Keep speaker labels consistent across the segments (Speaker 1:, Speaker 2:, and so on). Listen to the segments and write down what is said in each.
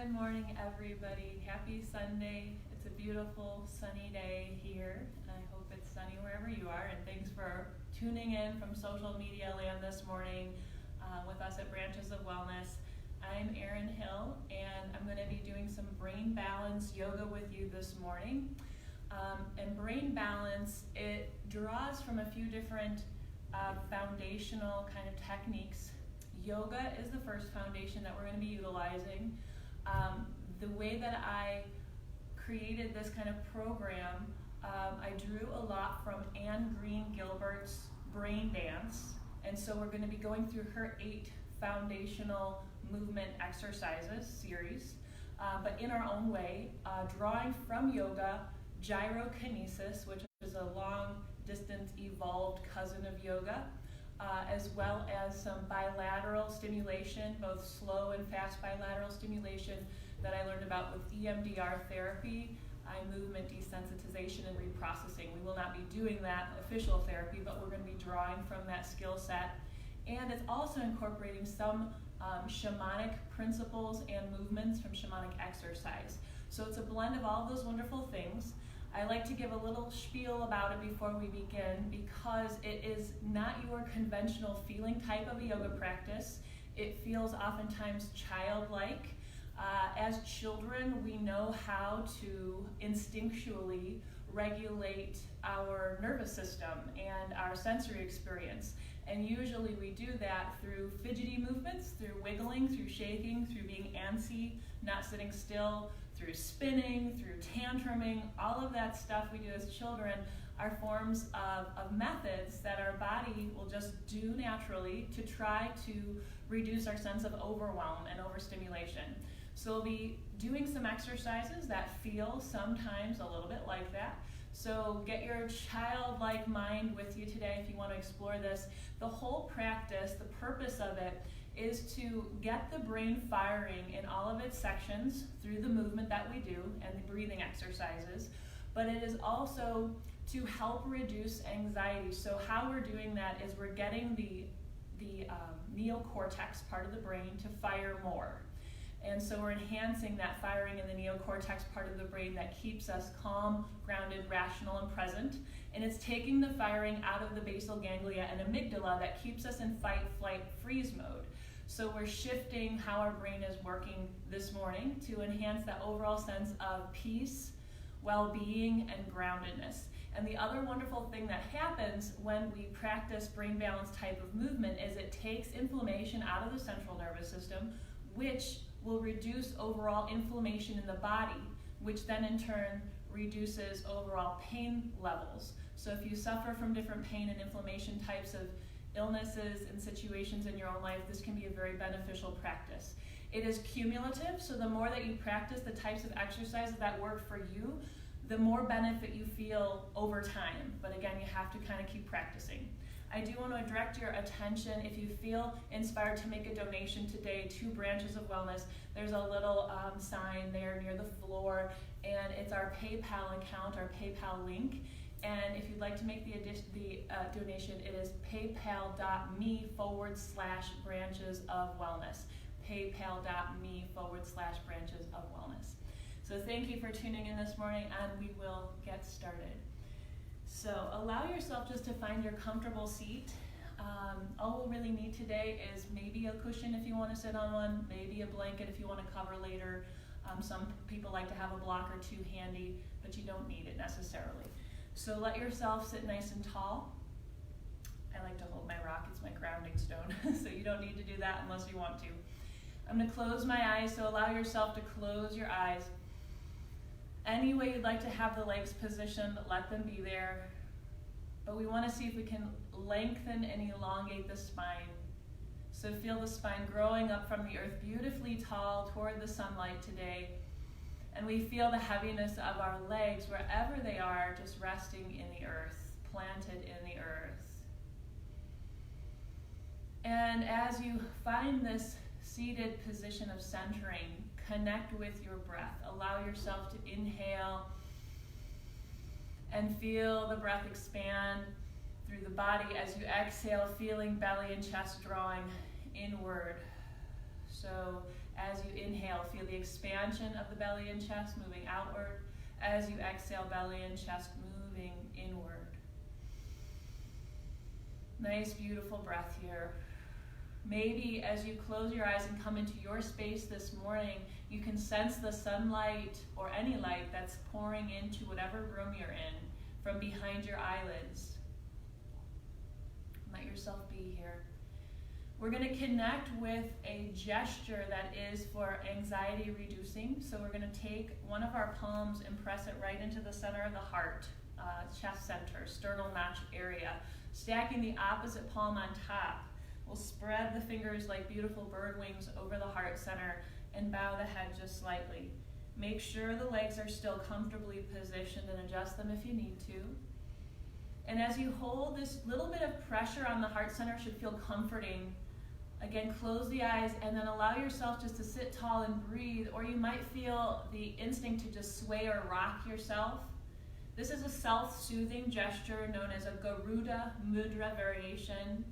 Speaker 1: Good morning, everybody. Happy Sunday. It's a beautiful sunny day here. I hope it's sunny wherever you are, and thanks for tuning in from social media land this morning with us at Branches of Wellness. I'm Erin Hill, and I'm going to be doing some brain balance yoga with you this morning. And brain balance, it draws from a few different foundational kind of techniques. Yoga is the first foundation that we're going to be utilizing. The way that I created this kind of program, I drew a lot from Anne Green Gilbert's Brain Dance, and so we're going to be going through her 8 foundational movement exercises series, but in our own way, drawing from yoga, gyrokinesis, which is a long-distance evolved cousin of yoga, as well as some bilateral stimulation, both slow and fast bilateral stimulation that I learned about with EMDR therapy, eye movement desensitization and reprocessing. We will not be doing that official therapy, but we're going to be drawing from that skill set. And it's also incorporating some shamanic principles and movements from shamanic exercise. So it's a blend of all those wonderful things. I like to give a little spiel about it before we begin because it is not your conventional feeling type of a yoga practice. It feels oftentimes childlike. As children, we know how to instinctually regulate our nervous system and our sensory experience. And usually we do that through fidgety movements, through wiggling, through shaking, through being antsy, not sitting still, through spinning, through tantruming. All of that stuff we do as children are forms of methods that our body will just do naturally to try to reduce our sense of overwhelm and overstimulation. So we'll be doing some exercises that feel sometimes a little bit like that. So get your childlike mind with you today if you want to explore this. The whole practice, the purpose of it, is to get the brain firing in all of its sections through the movement that we do and the breathing exercises, but it is also to help reduce anxiety. So how we're doing that is we're getting the neocortex part of the brain to fire more. And so we're enhancing that firing in the neocortex part of the brain that keeps us calm, grounded, rational, and present. And it's taking the firing out of the basal ganglia and amygdala that keeps us in fight, flight, freeze mode. So we're shifting how our brain is working this morning to enhance that overall sense of peace, well-being, and groundedness. And the other wonderful thing that happens when we practice brain balance type of movement is it takes inflammation out of the central nervous system, which will reduce overall inflammation in the body, which then in turn reduces overall pain levels. So if you suffer from different pain and inflammation types of illnesses and situations in your own life, this can be a very beneficial practice. It is cumulative, so the more that you practice the types of exercises that work for you, the more benefit you feel over time. But again, you have to kind of keep practicing. I do want to direct your attention, if you feel inspired to make a donation today to Branches of Wellness, there's a little sign there near the floor, and it's our PayPal account, our PayPal link. And if you'd like to make the donation, it is paypal.me/branches of wellness. paypal.me/branches of wellness. So thank you for tuning in this morning, and we will get started. So allow yourself just to find your comfortable seat. All we'll really need today is maybe a cushion if you want to sit on one, maybe a blanket if you want to cover later. Some people like to have a block or two handy, but you don't need it necessarily. So let yourself sit nice and tall. I like to hold my rock, it's my grounding stone, so you don't need to do that unless you want to. I'm going to close my eyes, so allow yourself to close your eyes. Any way you'd like to have the legs positioned, let them be there. But we want to see if we can lengthen and elongate the spine. So feel the spine growing up from the earth, beautifully tall toward the sunlight today. And we feel the heaviness of our legs wherever they are, just resting in the earth, planted in the earth. And as you find this seated position of centering, connect with your breath. Allow yourself to inhale and feel the breath expand through the body as you exhale, feeling belly and chest drawing inward. So As you inhale, feel the expansion of the belly and chest moving outward. As you exhale, belly and chest moving inward. Nice, beautiful breath here. Maybe as you close your eyes and come into your space this morning, you can sense the sunlight or any light that's pouring into whatever room you're in from behind your eyelids. Let yourself be here. We're going to connect with a gesture that is for anxiety reducing. So we're going to take one of our palms and press it right into the center of the heart, chest center, sternal notch area. Stacking the opposite palm on top. We'll spread the fingers like beautiful bird wings over the heart center and bow the head just slightly. Make sure the legs are still comfortably positioned and adjust them if you need to. And as you hold, this little bit of pressure on the heart center should feel comforting. Again, close the eyes and then allow yourself just to sit tall and breathe, or you might feel the instinct to just sway or rock yourself. This is a self-soothing gesture known as a Garuda Mudra variation,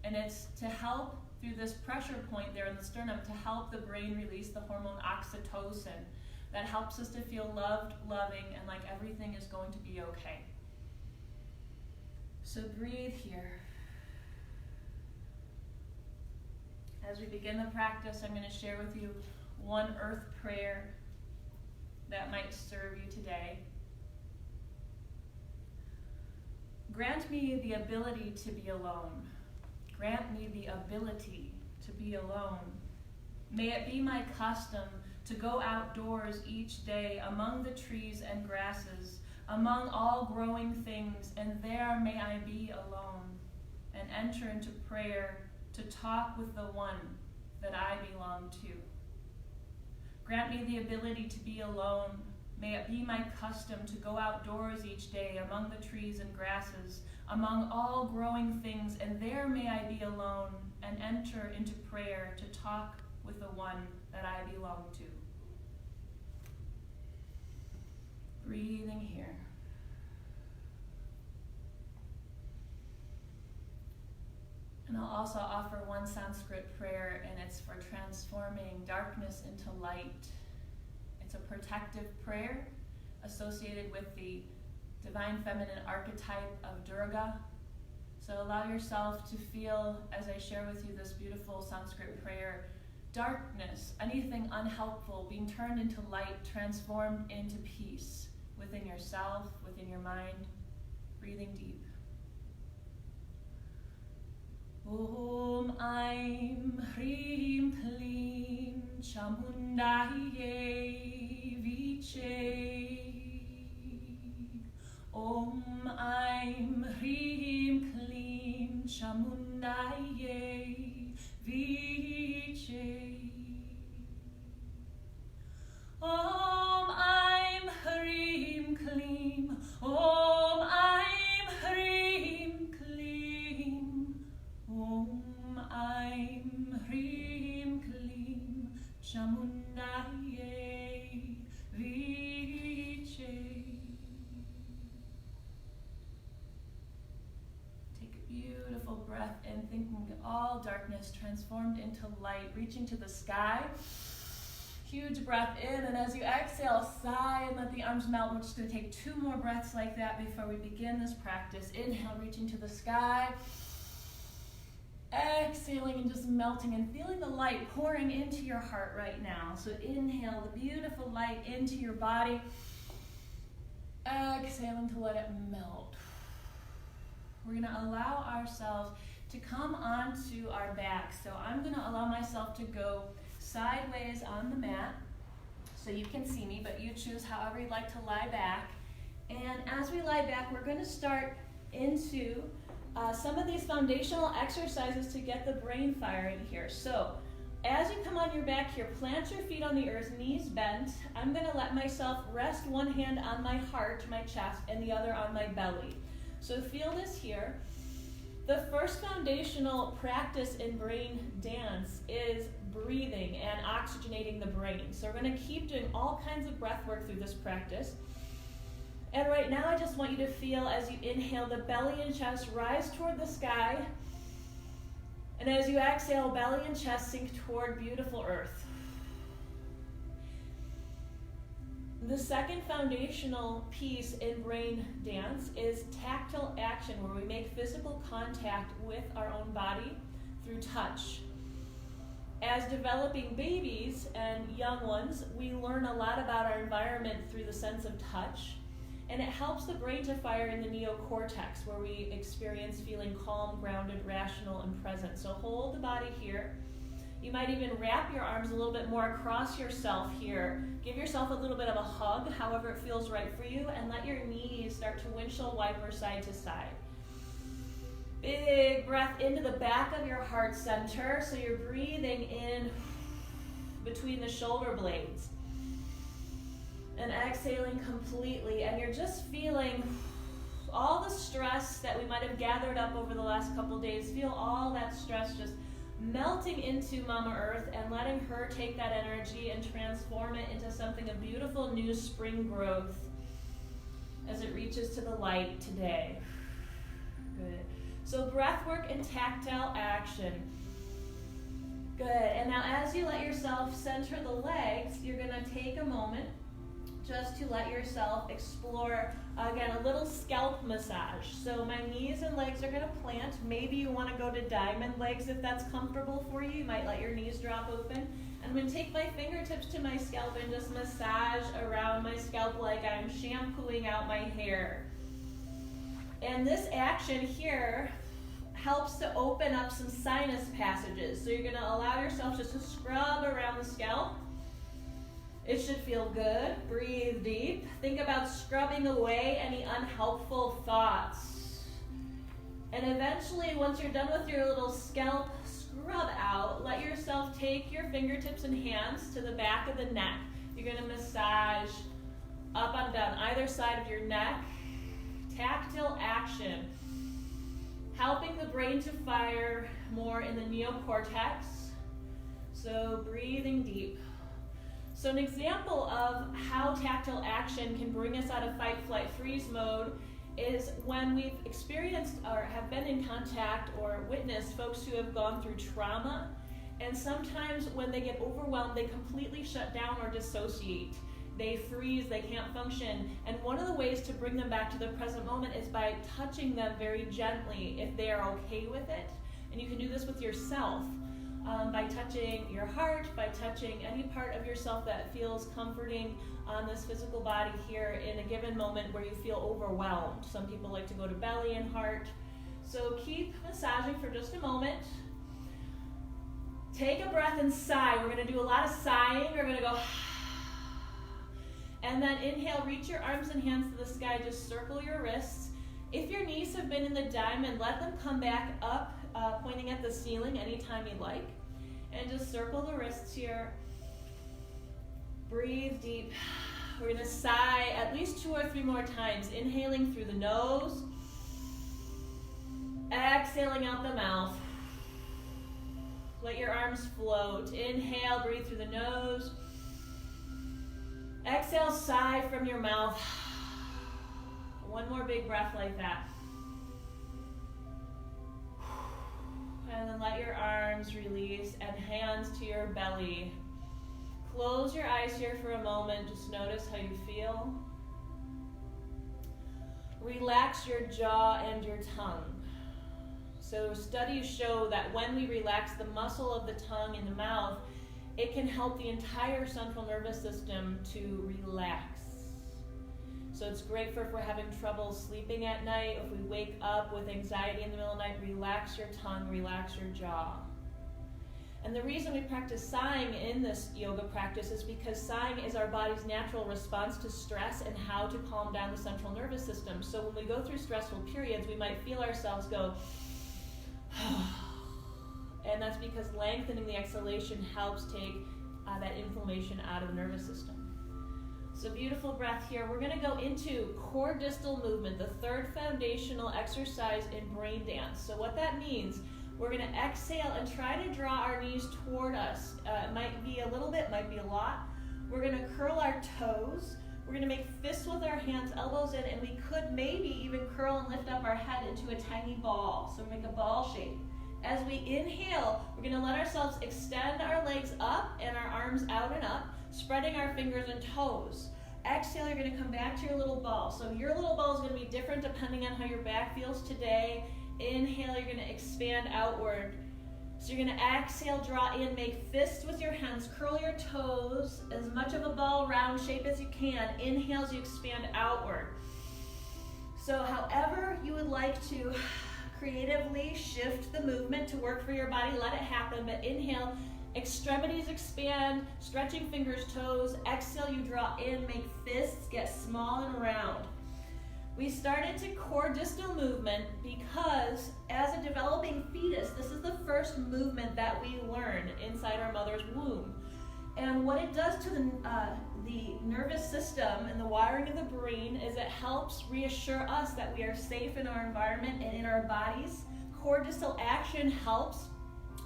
Speaker 1: and it's to help through this pressure point there in the sternum to help the brain release the hormone oxytocin. That helps us to feel loved, loving, and like everything is going to be okay. So breathe here. As we begin the practice, I'm going to share with you one earth prayer that might serve you today. Grant me the ability to be alone. Grant me the ability to be alone. May it be my custom to go outdoors each day among the trees and grasses, among all growing things, and there may I be alone, and enter into prayer to talk with the one that I belong to. Grant me the ability to be alone. May it be my custom to go outdoors each day among the trees and grasses, among all growing things, and there may I be alone and enter into prayer to talk with the one that I belong to. Breathing here. And I'll also offer one Sanskrit prayer, and it's for transforming darkness into light. It's a protective prayer associated with the divine feminine archetype of Durga. So allow yourself to feel, as I share with you this beautiful Sanskrit prayer, darkness, anything unhelpful, being turned into light, transformed into peace within yourself, within your mind. Breathing deep. Om Aim Hrim Klim Chamundaye Viche. Om Aim Hrim Klim Chamundaye Viche. Om Aim Hrim Klim. Om Aim Hrim Klim. Om Aim Hrim Klim Chamundaye Viche. Take a beautiful breath in, thinking all darkness transformed into light, reaching to the sky. Huge breath in, and as you exhale, sigh and let the arms melt. We're just going to take 2 more breaths like that before we begin this practice. Inhale, reaching to the sky. Exhaling and just melting and feeling the light pouring into your heart right now. So inhale the beautiful light into your body. Exhaling to let it melt. We're going to allow ourselves to come onto our back. So I'm going to allow myself to go sideways on the mat so you can see me, but you choose however you'd like to lie back. And as we lie back, we're going to start into some of these foundational exercises to get the brain firing here. So as you come on your back here, plant your feet on the earth, knees bent. I'm going to let myself rest one hand on my heart, my chest, and the other on my belly. So feel this here. The first foundational practice in brain dance is breathing and oxygenating the brain. So we're going to keep doing all kinds of breath work through this practice. And right now I just want you to feel, as you inhale, the belly and chest rise toward the sky. And as you exhale, belly and chest sink toward beautiful earth. The second foundational piece in brain dance is tactile action, where we make physical contact with our own body through touch. As developing babies and young ones, we learn a lot about our environment through the sense of touch, and it helps the brain to fire in the neocortex, where we experience feeling calm, grounded, rational, and present. So hold the body here. You might even wrap your arms a little bit more across yourself here. Give yourself a little bit of a hug, however it feels right for you, and let your knees start to windshield wiper side to side. Big breath into the back of your heart center, so you're breathing in between the shoulder blades. And exhaling completely, and you're just feeling all the stress that we might have gathered up over the last couple days. Feel all that stress just melting into Mama Earth and letting her take that energy and transform it into something of beautiful new spring growth as it reaches to the light today. Good. So breath work and tactile action. Good. And now as you let yourself center the legs, you're going to take a moment just to let yourself explore, again, a little scalp massage. So my knees and legs are gonna plant. Maybe you wanna go to diamond legs if that's comfortable for you. You might let your knees drop open. I'm gonna take my fingertips to my scalp and just massage around my scalp like I'm shampooing out my hair. And this action here helps to open up some sinus passages. So you're gonna allow yourself just to scrub around the scalp. It should feel good. Breathe deep. Think about scrubbing away any unhelpful thoughts. And eventually, once you're done with your little scalp scrub out, let yourself take your fingertips and hands to the back of the neck. You're going to massage up and down either side of your neck. Tactile action. Helping the brain to fire more in the neocortex. So breathing deep. So an example of how tactile action can bring us out of fight, flight, freeze mode is when we've experienced or have been in contact or witnessed folks who have gone through trauma. And sometimes when they get overwhelmed, they completely shut down or dissociate. They freeze, they can't function. And one of the ways to bring them back to the present moment is by touching them very gently if they are okay with it. And you can do this with yourself. By touching your heart, by touching any part of yourself that feels comforting on this physical body here in a given moment where you feel overwhelmed. Some people like to go to belly and heart. So keep massaging for just a moment. Take a breath and sigh. We're going to do a lot of sighing. We're going to go, and then inhale, reach your arms and hands to the sky. Just circle your wrists. If your knees have been in the diamond, let them come back up, pointing at the ceiling anytime you like. And just circle the wrists here. Breathe deep. We're going to sigh at least 2 or 3 more times. Inhaling through the nose. Exhaling out the mouth. Let your arms float. Inhale, breathe through the nose. Exhale, sigh from your mouth. One more big breath like that. And then let your arms release and hands to your belly. Close your eyes here for a moment. Just notice how you feel. Relax your jaw and your tongue. So studies show that when we relax the muscle of the tongue in the mouth, it can help the entire central nervous system to relax. So it's great for if we're having trouble sleeping at night, if we wake up with anxiety in the middle of the night, relax your tongue, relax your jaw. And the reason we practice sighing in this yoga practice is because sighing is our body's natural response to stress and how to calm down the central nervous system. So when we go through stressful periods, we might feel ourselves go, and that's because lengthening the exhalation helps take that inflammation out of the nervous system. So beautiful breath here. We're going to go into core distal movement, the third foundational exercise in brain dance. So what that means, we're going to exhale and try to draw our knees toward us. It might be a little bit, might be a lot. We're going to curl our toes. We're going to make fists with our hands, elbows in, and we could maybe even curl and lift up our head into a tiny ball. So make a ball shape. As we inhale, we're going to let ourselves extend our legs up and our arms out and up, spreading our fingers and toes. exhale, you're gonna come back to your little ball. So your little ball is gonna be different depending on how your back feels today. Inhale, you're gonna expand outward. So you're gonna exhale, draw in, make fists with your hands, curl your toes, as much of a ball round shape as you can. Inhale as you expand outward. So however you would like to creatively shift the movement to work for your body, let it happen, but inhale, extremities expand, stretching fingers, toes. Exhale, you draw in, make fists, get small and round. We started to core distal movement because as a developing fetus, this is the first movement that we learn inside our mother's womb. And what it does to the nervous system and the wiring of the brain is it helps reassure us that we are safe in our environment and in our bodies. Core distal action helps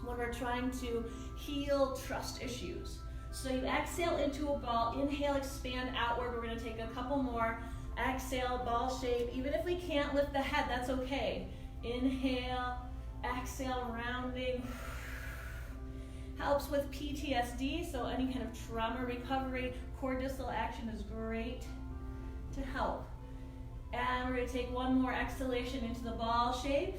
Speaker 1: when we're trying to heal trust issues. So you exhale into a ball, inhale, expand outward. We're gonna take a couple more. Exhale, ball shape. Even if we can't lift the head, that's okay. Inhale, exhale, rounding. Helps with PTSD, so any kind of trauma recovery. Core distal action is great to help. And we're gonna take one more exhalation into the ball shape.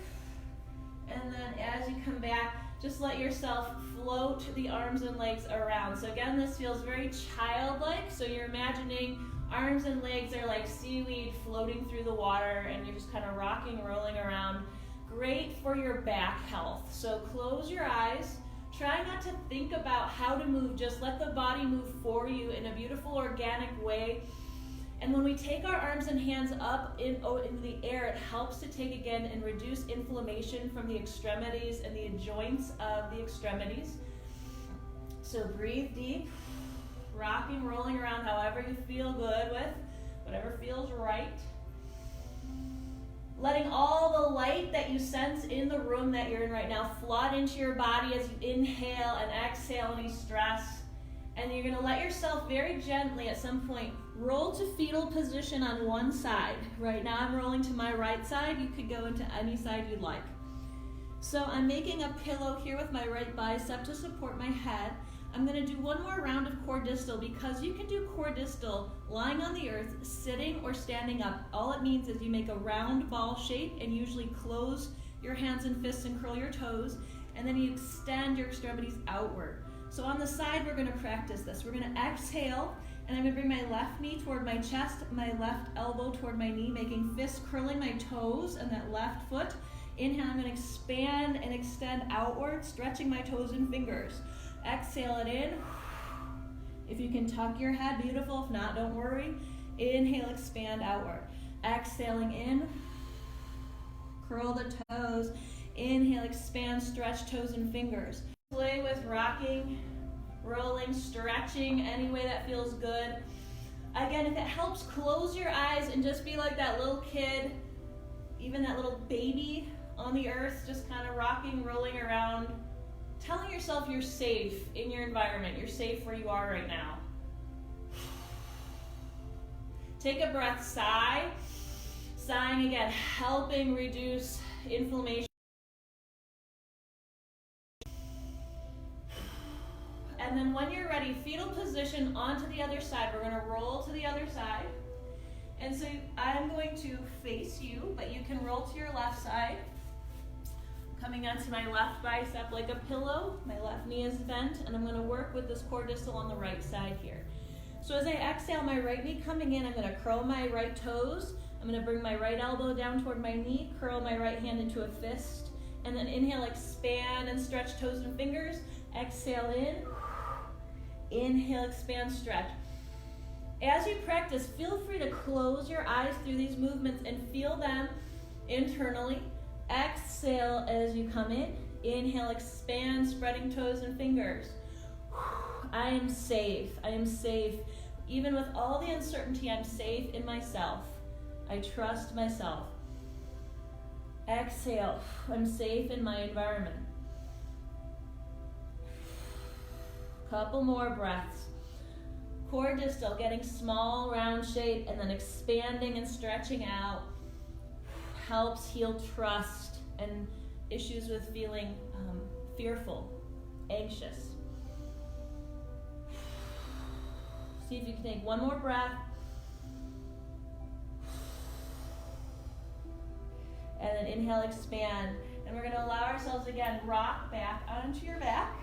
Speaker 1: And then as you come back, just let yourself float the arms and legs around. So again, this feels very childlike. So you're imagining arms and legs are like seaweed floating through the water and you're just kind of rocking, rolling around. Great for your back health. So close your eyes. Try not to think about how to move. Just let the body move for you in a beautiful, organic way. And when we take our arms and hands up into the air, it helps to take again and reduce inflammation from the extremities and the joints of the extremities. So breathe deep, rocking, rolling around however you feel good with, whatever feels right. Letting all the light that you sense in the room that you're in right now flood into your body as you inhale and exhale any stress. And you're gonna let yourself very gently at some point roll to fetal position on one side. Right now I'm rolling to my right side. You could go into any side you'd like. So I'm making a pillow here with my right bicep to support my head. I'm gonna do one more round of core distal because you can do core distal lying on the earth, sitting or standing up. All it means is you make a round ball shape and usually close your hands and fists and curl your toes, and then you extend your extremities outward. So on the side, we're gonna practice this. We're gonna exhale, and I'm gonna bring my left knee toward my chest, my left elbow toward my knee, making fists curling my toes and that left foot. Inhale, I'm gonna expand and extend outward, stretching my toes and fingers. Exhale it in. If you can tuck your head, beautiful. If not, don't worry. Inhale, expand outward. Exhaling in. Curl the toes. Inhale, expand, stretch toes and fingers. Play with rocking, rolling, stretching, any way that feels good. Again, if it helps, close your eyes and just be like that little kid, even that little baby on the earth, just kind of rocking, rolling around, telling yourself you're safe in your environment. You're safe where you are right now. Take a breath, sigh. Sighing again, helping reduce inflammation. And then when you're ready, fetal position onto the other side. We're gonna roll to the other side. And so I'm going to face you, but you can roll to your left side. Coming onto my left bicep like a pillow. My left knee is bent, and I'm gonna work with this core distal on the right side here. So as I exhale, my right knee coming in, I'm gonna curl my right toes. I'm gonna bring my right elbow down toward my knee, curl my right hand into a fist, and then inhale, expand and stretch toes and fingers. Exhale in. Inhale, expand, stretch. As you practice, feel free to close your eyes through these movements and feel them internally. Exhale as you come in. Inhale, expand, spreading toes and fingers. I am safe. I am safe. Even with all the uncertainty, I'm safe in myself. I trust myself. Exhale. I'm safe in my environment. Couple more breaths. Core distal, getting small, round shape, and then expanding and stretching out. Helps heal trust and issues with feeling fearful, anxious. See if you can take one more breath. inhale, expand. And we're gonna allow ourselves again, rock back onto your back.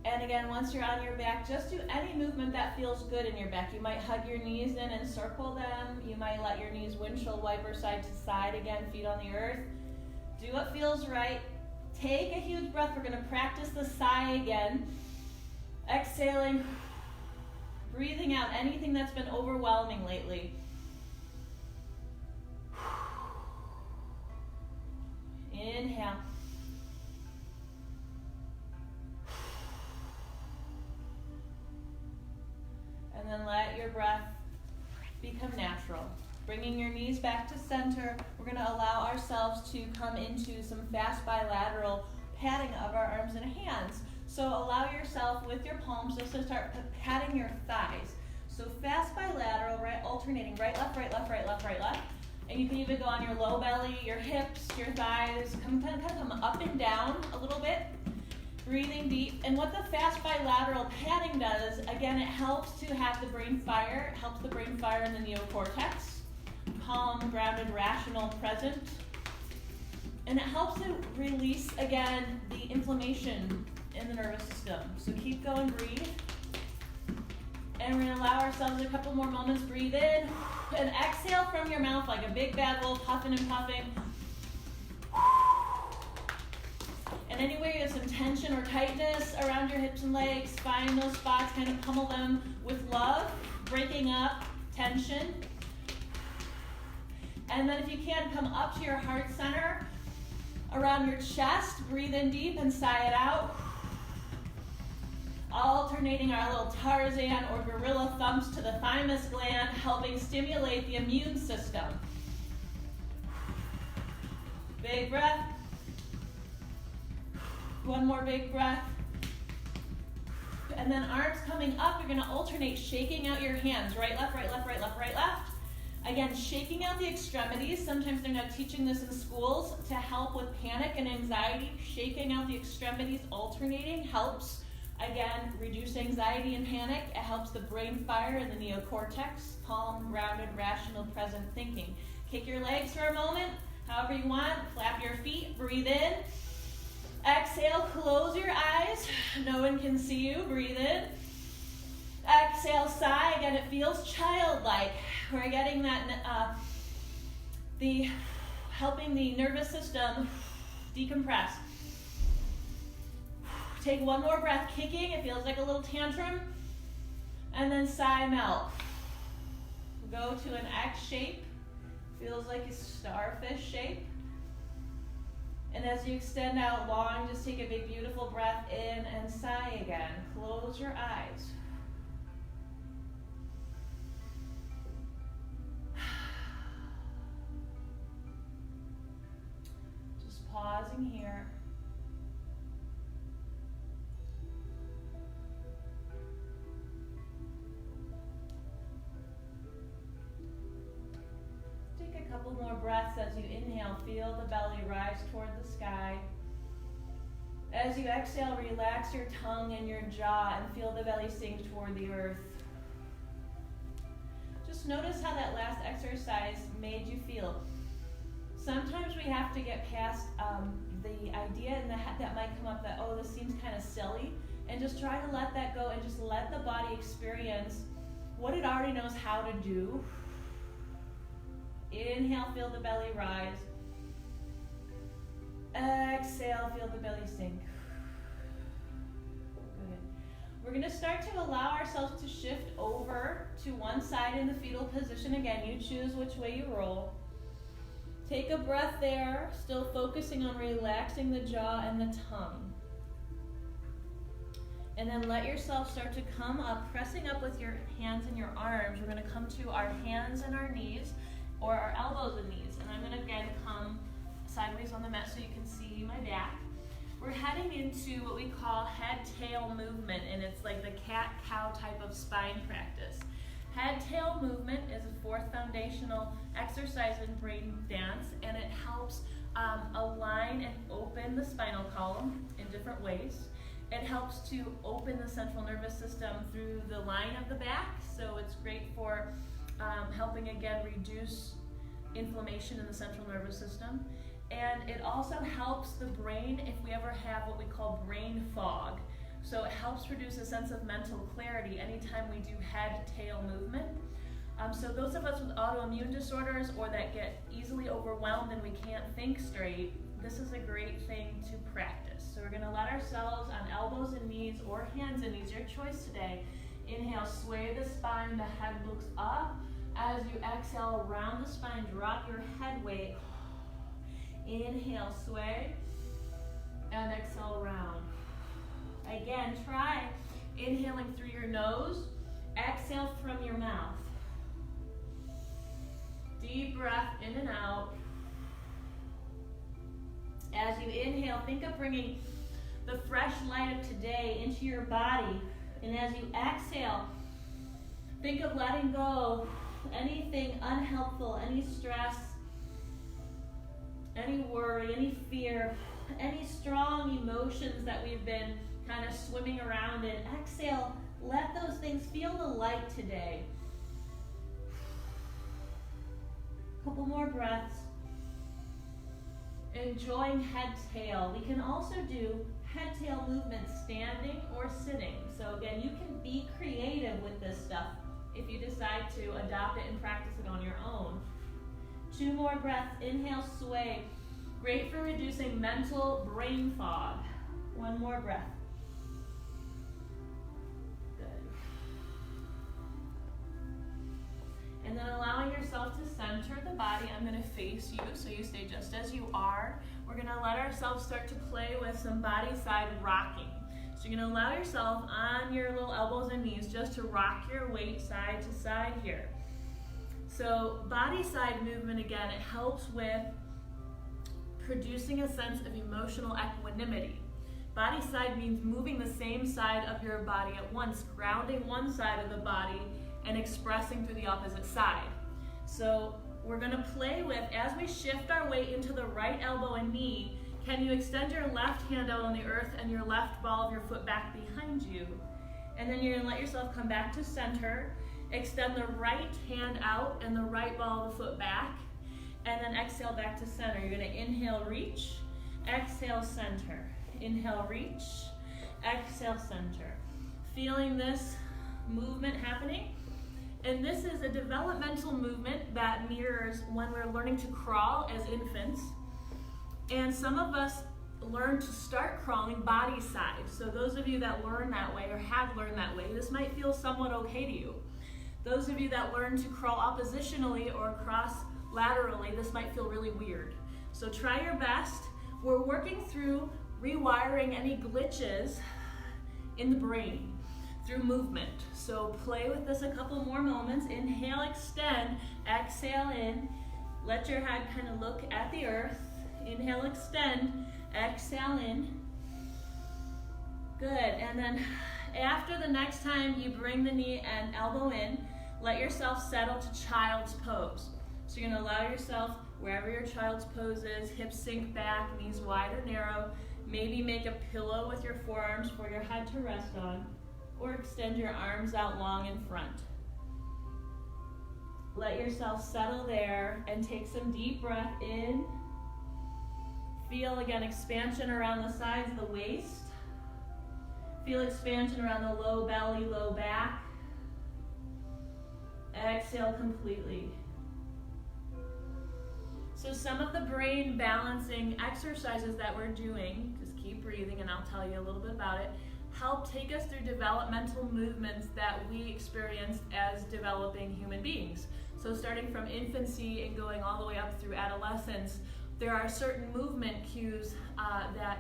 Speaker 1: And again, once you're on your back, just do any movement that feels good in your back. You might hug your knees in and circle them. You might let your knees windshield wiper side to side again, feet on the earth. Do what feels right. Take a huge breath. We're gonna practice the sigh again. Exhaling, breathing out anything that's been overwhelming lately. Inhale. And then let your breath become natural. Bringing your knees back to center, we're going to allow ourselves to come into some fast bilateral patting of our arms and hands. So allow yourself with your palms just to start patting your thighs. So fast bilateral, right, alternating right, left, right, left, right, left, right, left. And you can even go on your low belly, your hips, your thighs, come up and down a little bit. Breathing deep. And what the fast bilateral patting does, again, it helps to have the brain fire. It helps the brain fire in the neocortex. Calm, grounded, rational, present. And it helps to release, again, the inflammation in the nervous system. So keep going, breathe. And we're gonna allow ourselves a couple more moments. Breathe in and exhale from your mouth like a big bad wolf, huffing and puffing. And anywhere you have some tension or tightness around your hips and legs, find those spots, kind of pummel them with love, breaking up tension. And then if you can, come up to your heart center, around your chest, breathe in deep and sigh it out. Alternating our little Tarzan or gorilla thumps to the thymus gland, helping stimulate the immune system. Big breath. One more big breath. And then arms coming up, you're gonna alternate shaking out your hands. Right, left, right, left, right, left, right, left. Again, shaking out the extremities. Sometimes they're not teaching this in schools to help with panic and anxiety. Shaking out the extremities, alternating, helps, again, reduce anxiety and panic. It helps the brain fire in the neocortex, calm, grounded, rational, present thinking. Kick your legs for a moment, however you want. Flap your feet, breathe in. Exhale, close your eyes. No one can see you, breathe in. Exhale, sigh. Again, it feels childlike. We're getting that, helping the nervous system decompress. Take one more breath, kicking. It feels like a little tantrum. And then sigh, melt. Go to an X shape. Feels like a starfish shape. And as you extend out long, just take a big, beautiful breath in and sigh again. Close your eyes. Just pausing here. Take a couple more breaths as you inhale. Feel the belly rise toward the sky. As you exhale, relax your tongue and your jaw and feel the belly sink toward the earth. Just notice how that last exercise made you feel. Sometimes we have to get past the idea in the head that might come up that, oh, this seems kind of silly, and just try to let that go and just let the body experience what it already knows how to do. Inhale, feel the belly rise. Exhale, feel the belly sink. Good. We're going to start to allow ourselves to shift over to one side in the fetal position. Again, you choose which way you roll. Take a breath there, still focusing on relaxing the jaw and the tongue. And then let yourself start to come up, pressing up with your hands and your arms. We're going to come to our hands and our knees, or our elbows and knees. And I'm going to again come sideways on the mat so you can see my back. We're heading into what we call head-tail movement, and it's like the cat-cow type of spine practice. Head-tail movement is a fourth foundational exercise in brain dance, and it helps align and open the spinal column in different ways. It helps to open the central nervous system through the line of the back, so it's great for helping again reduce inflammation in the central nervous system. And it also helps the brain if we ever have what we call brain fog. So it helps produce a sense of mental clarity anytime we do head-tail movement. So those of us with autoimmune disorders or that get easily overwhelmed and we can't think straight, this is a great thing to practice. So we're gonna let ourselves on elbows and knees or hands and knees, your choice today. Inhale, sway the spine, the head looks up. As you exhale, round the spine, drop your head weight. Inhale, sway, and exhale, round. Again, try inhaling through your nose, exhale from your mouth. Deep breath in and out. As you inhale, think of bringing the fresh light of today into your body. And as you exhale, think of letting go anything unhelpful, any stress, any worry, any fear, any strong emotions that we've been kind of swimming around in. Exhale, let those things feel the light today. Couple more breaths. Enjoying head-tail. We can also do head-tail movements standing or sitting. So again, you can be creative with this stuff if you decide to adopt it and practice it on your own. 2 more breaths. Inhale, sway. Great for reducing mental brain fog. 1 more breath. Good. And then allowing yourself to center the body. I'm going to face you so you stay just as you are. We're going to let ourselves start to play with some body side rocking. So you're going to allow yourself on your little elbows and knees just to rock your weight side to side here. So body side movement, again, it helps with producing a sense of emotional equanimity. Body side means moving the same side of your body at once, grounding one side of the body and expressing through the opposite side. So we're going to play with, as we shift our weight into the right elbow and knee, can you extend your left hand out on the earth and your left ball of your foot back behind you? And then you're going to let yourself come back to center, extend the right hand out and the right ball of the foot back, and then exhale back to center. You're going to inhale, reach, exhale, center. Inhale, reach, exhale, center. Feeling this movement happening. And this is a developmental movement that mirrors when we're learning to crawl as infants. And some of us learn to start crawling body side. So those of you that learn that way or have learned that way, this might feel somewhat okay to you. Those of you that learn to crawl oppositionally or cross laterally, this might feel really weird. So try your best. We're working through rewiring any glitches in the brain through movement. So play with this a couple more moments. Inhale, extend, exhale in. Let your head kind of look at the earth. Inhale, extend, exhale in. Good, and then after the next time you bring the knee and elbow in, let yourself settle to child's pose. So you're gonna allow yourself, wherever your child's pose is, hips sink back, knees wide or narrow. Maybe make a pillow with your forearms for your head to rest on, or extend your arms out long in front. Let yourself settle there and take some deep breath in. Feel, again, expansion around the sides of the waist. Feel expansion around the low belly, low back. Exhale completely. So some of the brain balancing exercises that we're doing, just keep breathing and I'll tell you a little bit about it, help take us through developmental movements that we experienced as developing human beings. So starting from infancy and going all the way up through adolescence, there are certain movement cues that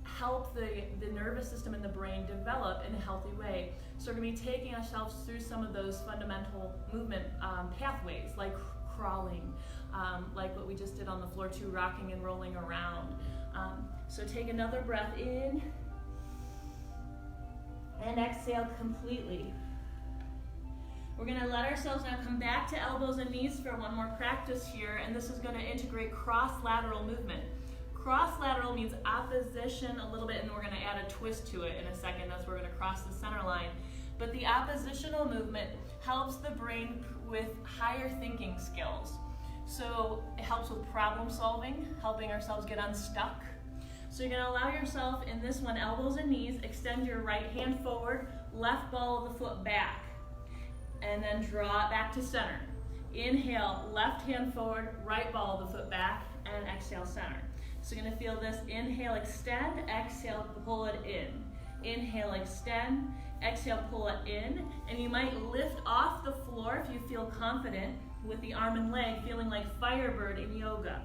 Speaker 1: help the nervous system and the brain develop in a healthy way. So we're going to be taking ourselves through some of those fundamental movement pathways, like crawling, like what we just did on the floor too, rocking and rolling around. So take another breath in and exhale completely. We're going to let ourselves now come back to elbows and knees for one more practice here, and this is going to integrate cross-lateral movement. Cross-lateral means opposition a little bit, and we're going to add a twist to it in a second. That's where we're going to cross the center line. But the oppositional movement helps the brain with higher thinking skills. So it helps with problem solving, helping ourselves get unstuck. So you're gonna allow yourself in this one, elbows and knees, extend your right hand forward, left ball of the foot back, and then draw it back to center. Inhale, left hand forward, right ball of the foot back, and exhale, center. So you're gonna feel this, inhale, extend, exhale, pull it in. Inhale, extend, exhale, pull it in, and you might lift off the floor if you feel confident with the arm and leg, feeling like Firebird in yoga.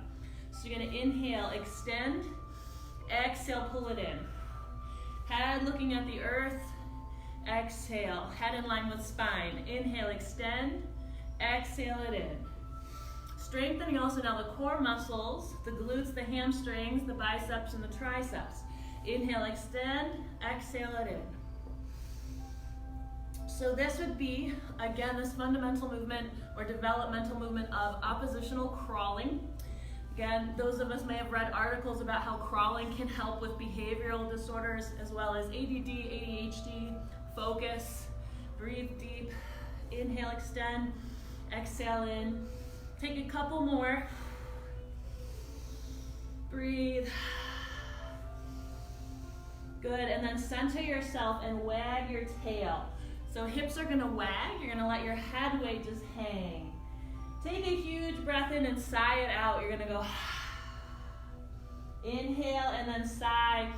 Speaker 1: So you're gonna inhale, extend, exhale, pull it in. Head looking at the earth, exhale, head in line with spine. Inhale, extend, exhale it in. Strengthening also now the core muscles, the glutes, the hamstrings, the biceps, and the triceps. Inhale, extend, exhale it in. So this would be, again, this fundamental movement or developmental movement of oppositional crawling. Again, those of us may have read articles about how crawling can help with behavioral disorders as well as ADD, ADHD, focus. Breathe deep. Inhale, extend, exhale in. Take a couple more. Breathe. Good, and then center yourself and wag your tail. So hips are gonna wag, you're gonna let your head weight just hang. Take a huge breath in and sigh it out. You're gonna go inhale and then sigh.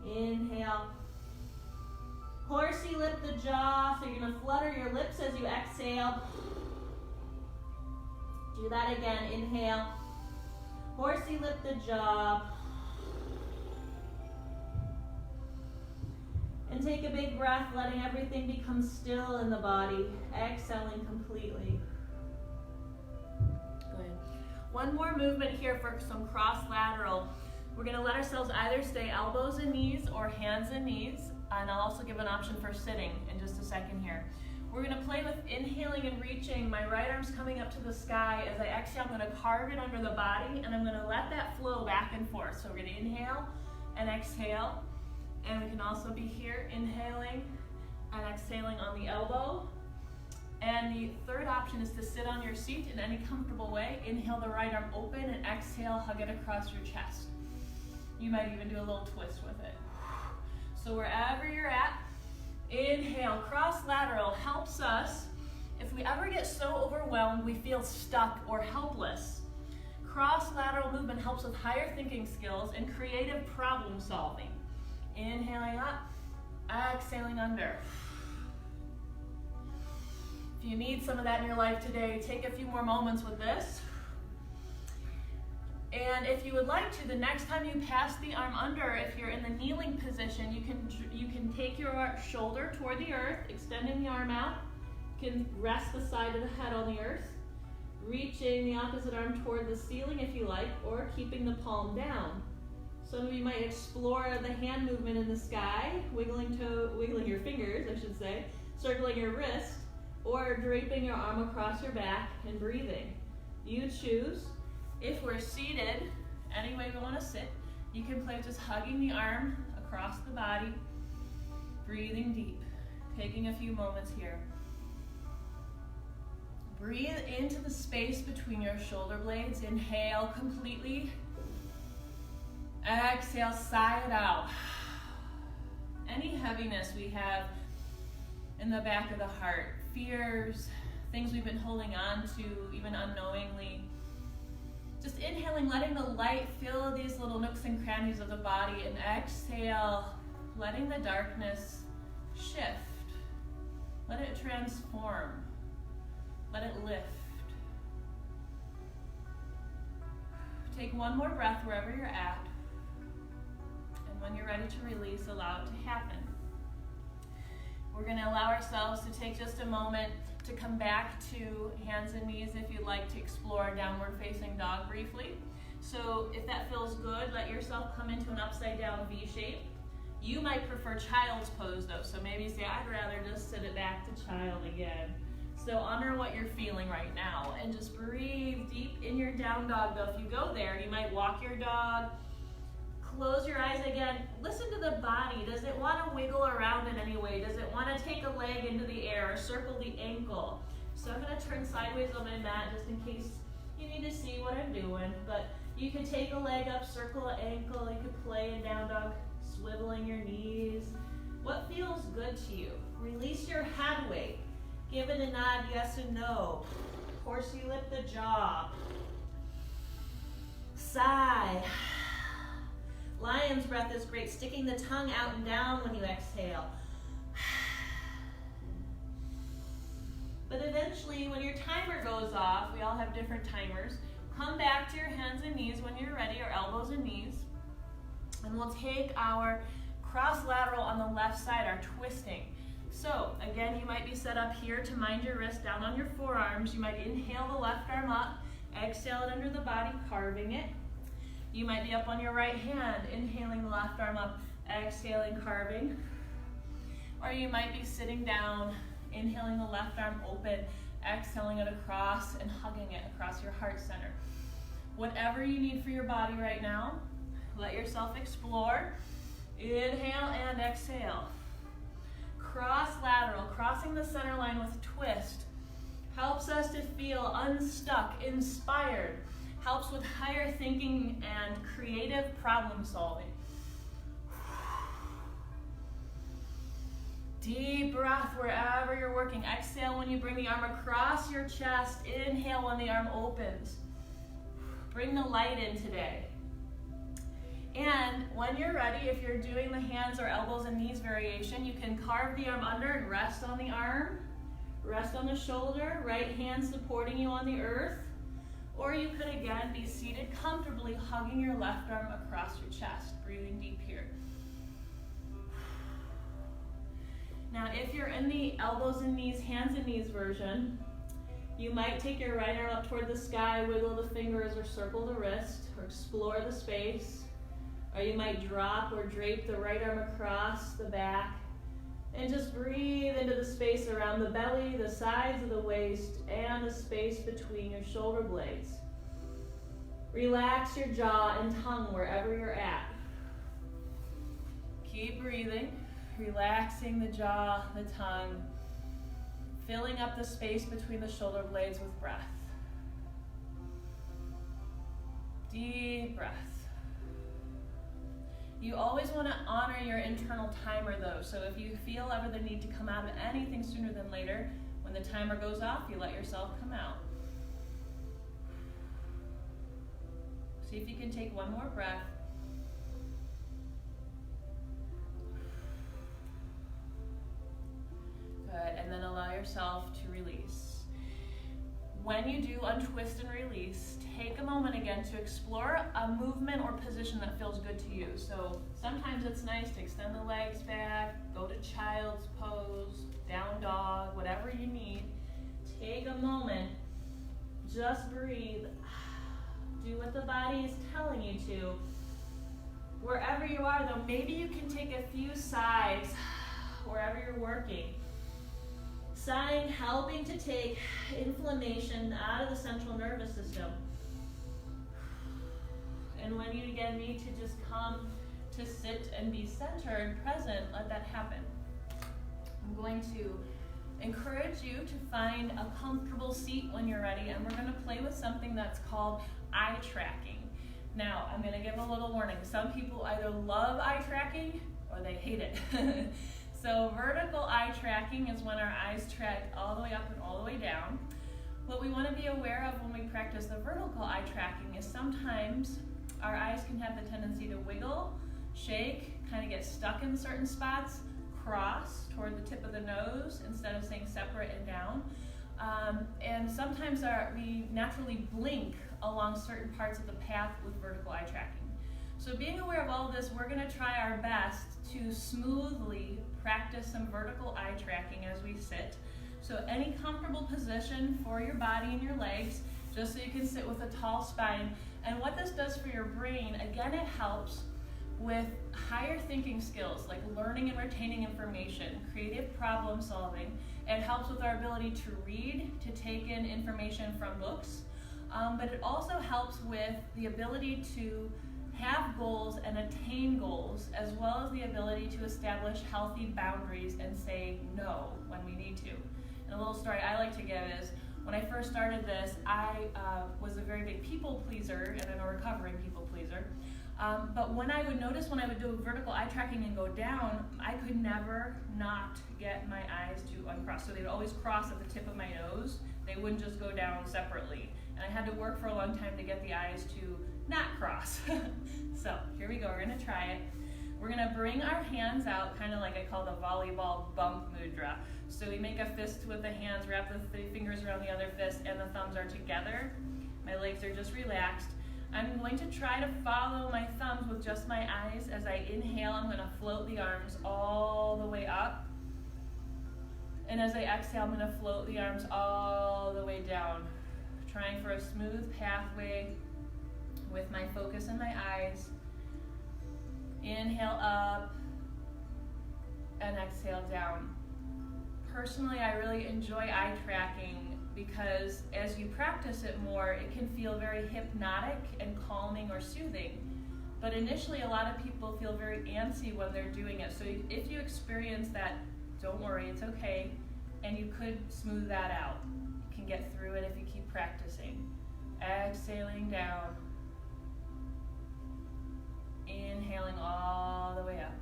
Speaker 1: Inhale. Horsey lip the jaw, so you're gonna flutter your lips as you exhale. Do that again, inhale. Horsey lip the jaw. And take a big breath, letting everything become still in the body, exhaling completely. Good. One more movement here for some cross lateral. We're gonna let ourselves either stay elbows and knees or hands and knees, and I'll also give an option for sitting in just a second here. We're gonna play with inhaling and reaching. My right arm's coming up to the sky. As I exhale, I'm gonna carve it under the body, and I'm gonna let that flow back and forth. So we're gonna inhale and exhale. And we can also be here, inhaling and exhaling on the elbow. And the third option is to sit on your seat in any comfortable way. Inhale the right arm open and exhale, hug it across your chest. You might even do a little twist with it. So wherever you're at, inhale, cross lateral helps us, if we ever get so overwhelmed we feel stuck or helpless. Cross lateral movement helps with higher thinking skills and creative problem solving. Inhaling up, exhaling under. If you need some of that in your life today, take a few more moments with this. And if you would like to, the next time you pass the arm under, if you're in the kneeling position, you can take your shoulder toward the earth, extending the arm out. You can rest the side of the head on the earth, reaching the opposite arm toward the ceiling if you like, or keeping the palm down. Some of you might explore the hand movement in the sky, wiggling your fingers, I should say, circling your wrist, or draping your arm across your back and breathing. You choose. If we're seated, any way we want to sit, you can play with just hugging the arm across the body, breathing deep, taking a few moments here. Breathe into the space between your shoulder blades. Inhale completely. Exhale, sigh it out. Any heaviness we have in the back of the heart, fears, things we've been holding on to, even unknowingly. Just inhaling, letting the light fill these little nooks and crannies of the body, and exhale, letting the darkness shift. Let it transform. Let it lift. Take one more breath wherever you're at. When you're ready to release, allow it to happen. We're going to allow ourselves to take just a moment to come back to hands and knees if you'd like to explore downward facing dog briefly. So if that feels good, let yourself come into an upside down V shape. You might prefer child's pose though, so maybe say, I'd rather just sit it back to child again. So honor what you're feeling right now and just breathe deep in your down dog though. If you go there, you might walk your dog. Close your eyes again. Listen to the body. Does it want to wiggle around in any way? Does it want to take a leg into the air or circle the ankle? So I'm gonna turn sideways on my mat just in case you need to see what I'm doing. But you can take a leg up, circle an ankle. You could play in down dog, swiveling your knees. What feels good to you? Release your head weight. Give it a nod, yes and no. Horsey lip the jaw. Sigh. Lion's breath is great, sticking the tongue out and down when you exhale. But eventually, when your timer goes off, we all have different timers, come back to your hands and knees when you're ready, or elbows and knees. And we'll take our cross lateral on the left side, our twisting. So again, you might be set up here to mind your wrist down on your forearms. You might inhale the left arm up, exhale it under the body, carving it. You might be up on your right hand, inhaling the left arm up, exhaling, carving. Or you might be sitting down, inhaling the left arm open, exhaling it across and hugging it across your heart center. Whatever you need for your body right now, let yourself explore. Inhale and exhale. Cross lateral, crossing the center line with twist, helps us to feel unstuck, inspired, helps with higher thinking and creative problem solving. Deep breath wherever you're working. Exhale when you bring the arm across your chest. Inhale when the arm opens. Bring the light in today. And when you're ready, if you're doing the hands or elbows and knees variation, you can carve the arm under and rest on the arm, rest on the shoulder, right hand supporting you on the earth. Or you could again be seated comfortably, hugging your left arm across your chest, breathing deep here. Now, if you're in the elbows and knees, hands and knees version, you might take your right arm up toward the sky, wiggle the fingers or circle the wrist, or explore the space. Or you might drop or drape the right arm across the back and just breathe into the space around the belly, the sides of the waist, and the space between your shoulder blades. Relax your jaw and tongue wherever you're at. Keep breathing, relaxing the jaw, the tongue, filling up the space between the shoulder blades with breath. Deep breath. You always want to honor your internal timer though, so if you feel ever the need to come out of anything sooner than later, when the timer goes off, you let yourself come out. See if you can take one more breath. Good, and then allow yourself to release. When you do untwist and release, take a moment again to explore a movement or position that feels good to you. So sometimes it's nice to extend the legs back, go to child's pose, down dog, whatever you need. Take a moment, just breathe. Do what the body is telling you to. Wherever you are though, maybe you can take a few sighs wherever you're working. Sighing, helping to take inflammation out of the central nervous system. And when you again need to just come to sit and be centered, present, let that happen. I'm going to encourage you to find a comfortable seat when you're ready, and we're going to play with something that's called eye tracking. Now, I'm going to give a little warning. Some people either love eye tracking or they hate it. So vertical eye tracking is when our eyes track all the way up and all the way down. What we want to be aware of when we practice the vertical eye tracking is sometimes our eyes can have the tendency to wiggle, shake, kind of get stuck in certain spots, cross toward the tip of the nose instead of staying separate and down. And sometimes we naturally blink along certain parts of the path with vertical eye tracking. So being aware of all of this, we're going to try our best to smoothly practice some vertical eye tracking as we sit. So any comfortable position for your body and your legs, just so you can sit with a tall spine. And what this does for your brain, again, it helps with higher thinking skills like learning and retaining information, creative problem solving. It helps with our ability to read, to take in information from books, but it also helps with the ability to have goals and attain goals, as well as the ability to establish healthy boundaries and say no when we need to. And a little story I like to give is, when I first started this, I was a very big people pleaser, and I'm a recovering people pleaser. But when I would notice when I would do vertical eye tracking and go down, I could never not get my eyes to uncross. So they would always cross at the tip of my nose. They wouldn't just go down separately. And I had to work for a long time to get the eyes to not cross. So here we go, we're gonna try it. We're gonna bring our hands out, kind of like I call the volleyball bump mudra. So we make a fist with the hands, wrap the three fingers around the other fist, and the thumbs are together. My legs are just relaxed. I'm going to try to follow my thumbs with just my eyes. As I inhale, I'm gonna float the arms all the way up. And as I exhale, I'm gonna float the arms all the way down. Trying for a smooth pathway with my focus in my eyes. Inhale up and exhale down. Personally, I really enjoy eye tracking because as you practice it more, it can feel very hypnotic and calming or soothing. But initially, a lot of people feel very antsy when they're doing it. So if you experience that, don't worry, it's okay. And you could smooth that out. You can get through it if you keep practicing. Exhaling down. Inhaling all the way up.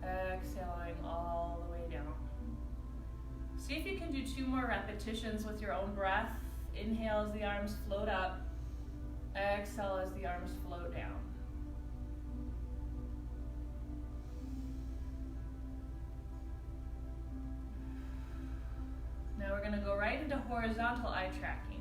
Speaker 1: Exhaling all the way down. See if you can do 2 more repetitions with your own breath. Inhale as the arms float up. Exhale as the arms float down. Now we're going to go right into horizontal eye tracking.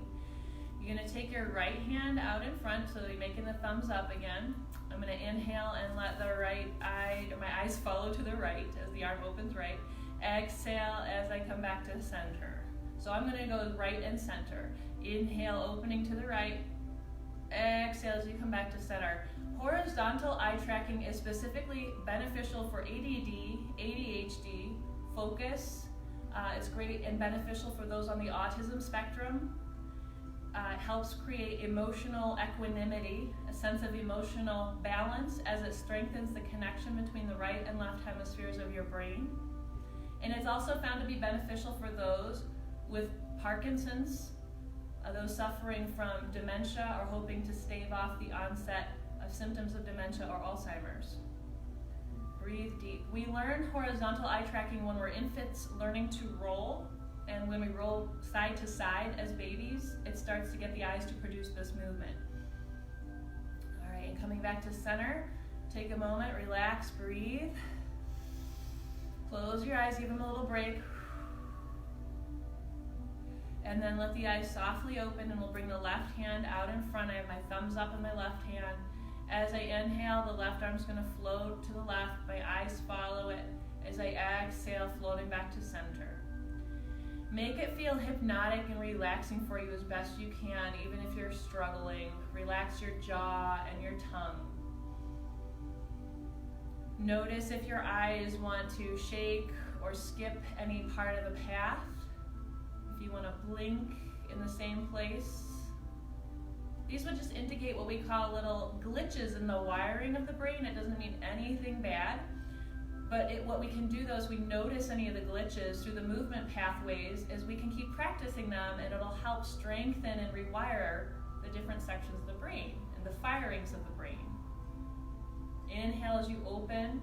Speaker 1: You're going to take your right hand out in front, so you're making the thumbs up again. I'm going to inhale and let the right eye, or my eyes follow to the right as the arm opens right. Exhale as I come back to the center. So I'm going to go right and center. Inhale, opening to the right. Exhale as you come back to center. Horizontal eye tracking is specifically beneficial for ADD, ADHD, focus. It's great and beneficial for those on the autism spectrum. It helps create emotional equanimity, a sense of emotional balance, as it strengthens the connection between the right and left hemispheres of your brain. And it's also found to be beneficial for those with Parkinson's, those suffering from dementia or hoping to stave off the onset of symptoms of dementia or Alzheimer's. Breathe deep. We learn horizontal eye tracking when we're infants learning to roll. And when we roll side to side as babies, it starts to get the eyes to produce this movement. All right, and coming back to center, take a moment, relax, breathe. Close your eyes, give them a little break. And then let the eyes softly open, and we'll bring the left hand out in front. I have my thumbs up in my left hand. As I inhale, the left arm's gonna float to the left. My eyes follow it. As I exhale, floating back to center. Make it feel hypnotic and relaxing for you as best you can, even if you're struggling. Relax your jaw and your tongue. Notice if your eyes want to shake or skip any part of the path. If you want to blink in the same place. These would just indicate what we call little glitches in the wiring of the brain. It doesn't mean anything bad. But what we can do though is we notice any of the glitches through the movement pathways as we can keep practicing them, and it'll help strengthen and rewire the different sections of the brain and the firings of the brain. Inhale as you open.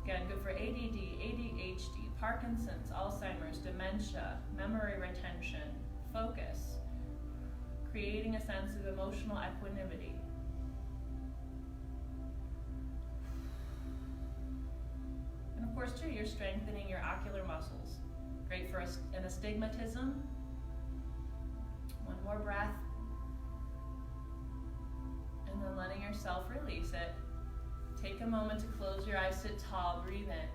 Speaker 1: Again, good for ADD, ADHD, Parkinson's, Alzheimer's, dementia, memory retention, focus, creating a sense of emotional equanimity. And of course, too, you're strengthening your ocular muscles. Great for an astigmatism. One more breath. And then letting yourself release it. Take a moment to close your eyes, sit tall, breathe in.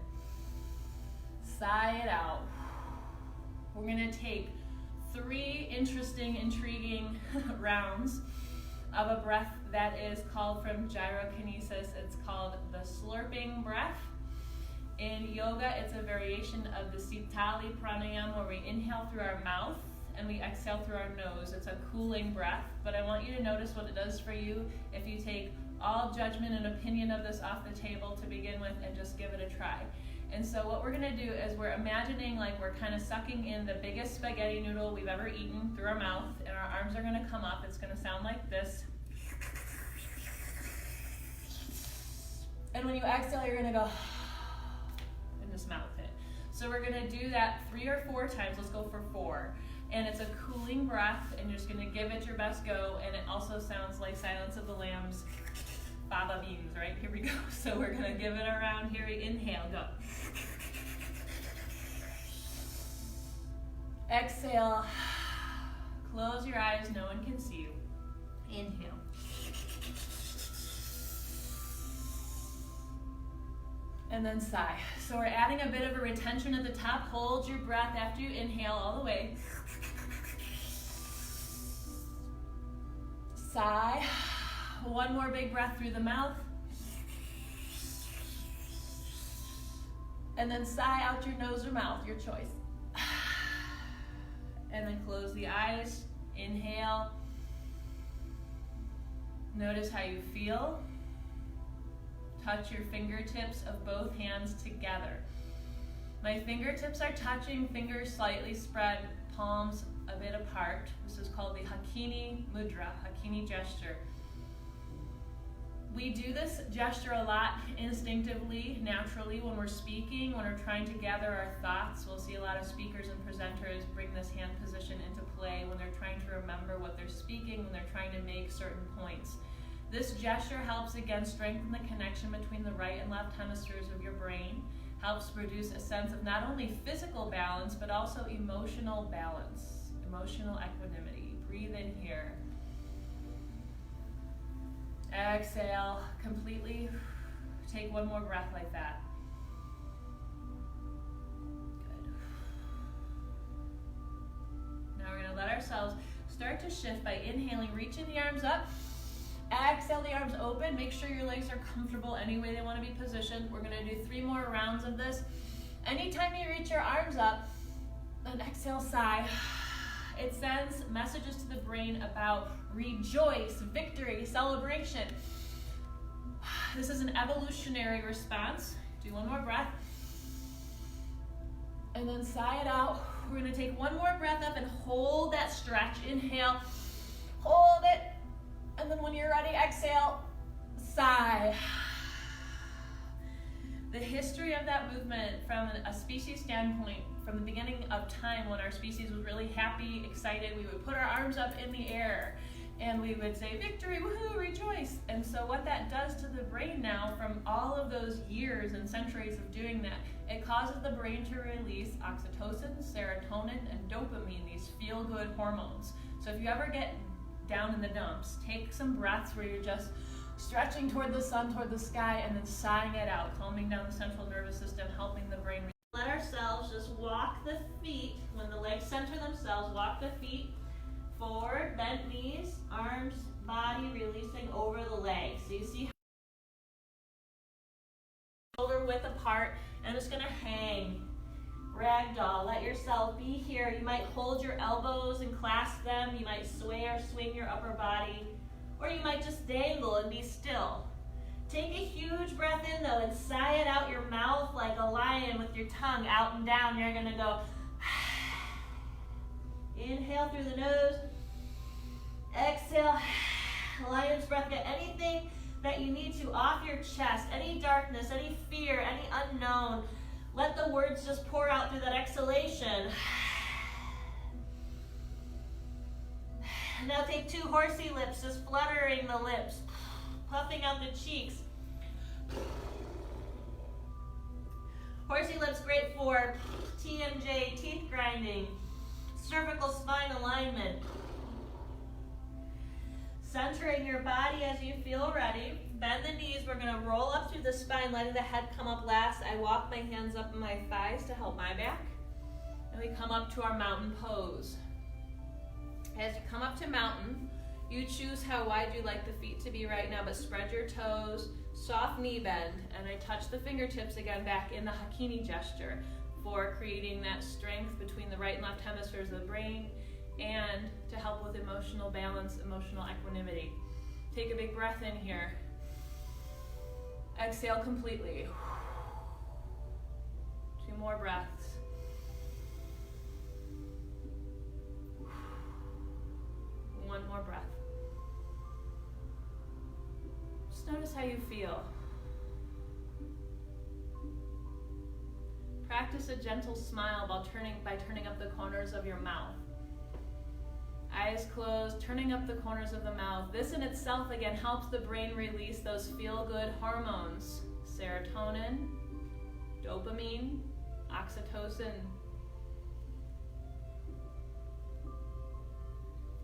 Speaker 1: Sigh it out. We're going to take 3 interesting, intriguing rounds of a breath that is called from gyrokinesis. It's called the slurping breath. In yoga, it's a variation of the Sitali pranayama, where we inhale through our mouth and we exhale through our nose. It's a cooling breath, but I want you to notice what it does for you if you take all judgment and opinion of this off the table to begin with and just give it a try. And so what we're gonna do is we're imagining like we're kind of sucking in the biggest spaghetti noodle we've ever eaten through our mouth, and our arms are gonna come up. It's gonna sound like this. And when you exhale, you're gonna go and just mouth it. So we're gonna do that 3 or 4 times. Let's go for 4. And it's a cooling breath, and you're just gonna give it your best go, and it also sounds like Silence of the Lambs, Faba Beans, right? Here we go. So we're gonna give it around here. Inhale, go. Exhale, close your eyes, no one can see you. Inhale. And then sigh. So we're adding a bit of a retention at the top. Hold your breath after you inhale all the way. Sigh. One more big breath through the mouth. And then sigh out your nose or mouth, your choice. And then close the eyes. Inhale. Notice how you feel. Touch your fingertips of both hands together. My fingertips are touching, fingers slightly spread, palms a bit apart. This is called the Hakini Mudra, Hakini gesture. We do this gesture a lot instinctively, naturally, when we're speaking, when we're trying to gather our thoughts. We'll see a lot of speakers and presenters bring this hand position into play when they're trying to remember what they're speaking, when they're trying to make certain points. This gesture helps again strengthen the connection between the right and left hemispheres of your brain, helps produce a sense of not only physical balance, but also emotional balance, emotional equanimity. Breathe in here. Exhale, completely. Take one more breath like that. Good. Now we're gonna let ourselves start to shift by inhaling, reaching the arms up. Exhale, the arms open. Make sure your legs are comfortable any way they want to be positioned. We're going to do 3 more rounds of this. Anytime you reach your arms up, then exhale, sigh. It sends messages to the brain about rejoice, victory, celebration. This is an evolutionary response. Do one more breath. And then sigh it out. We're going to take one more breath up and hold that stretch. Inhale, hold it. And then when you're ready, exhale, sigh. The history of that movement from a species standpoint, from the beginning of time when our species was really happy, excited, we would put our arms up in the air and we would say, victory, woohoo, rejoice. And so what that does to the brain now from all of those years and centuries of doing that, it causes the brain to release oxytocin, serotonin, and dopamine, these feel-good hormones. So if you ever get down in the dumps, take some breaths where you're just stretching toward the sun, toward the sky, and then sighing it out, calming down the central nervous system, helping the brain. Let ourselves just walk the feet, when the legs center themselves, walk the feet forward, bent knees, arms, body releasing over the legs. So you see shoulder width apart, and I'm just gonna hang. Ragdoll, let yourself be here. You might hold your elbows and clasp them. You might sway or swing your upper body. Or you might just dangle and be still. Take a huge breath in though and sigh it out your mouth like a lion with your tongue out and down. You're gonna go inhale through the nose. Exhale, lion's breath. Get anything that you need to off your chest, any darkness, any fear, any unknown. Let the words just pour out through that exhalation. Now take 2 horsey lips, just fluttering the lips, puffing out the cheeks. Horsey lips great for TMJ, teeth grinding, cervical spine alignment. Centering your body as you feel ready. Bend the knees. We're going to roll up through the spine, letting the head come up last. I walk my hands up my thighs to help my back. And we come up to our mountain pose. As you come up to mountain, you choose how wide you'd like the feet to be right now, but spread your toes, soft knee bend, and I touch the fingertips again back in the Hakini gesture for creating that strength between the right and left hemispheres of the brain and to help with emotional balance, emotional equanimity. Take a big breath in here. Exhale completely. 2 more breaths. One more breath. Just notice how you feel. Practice a gentle smile by turning up the corners of your mouth. Eyes closed, turning up the corners of the mouth. This in itself, again, helps the brain release those feel-good hormones. Serotonin, dopamine, oxytocin.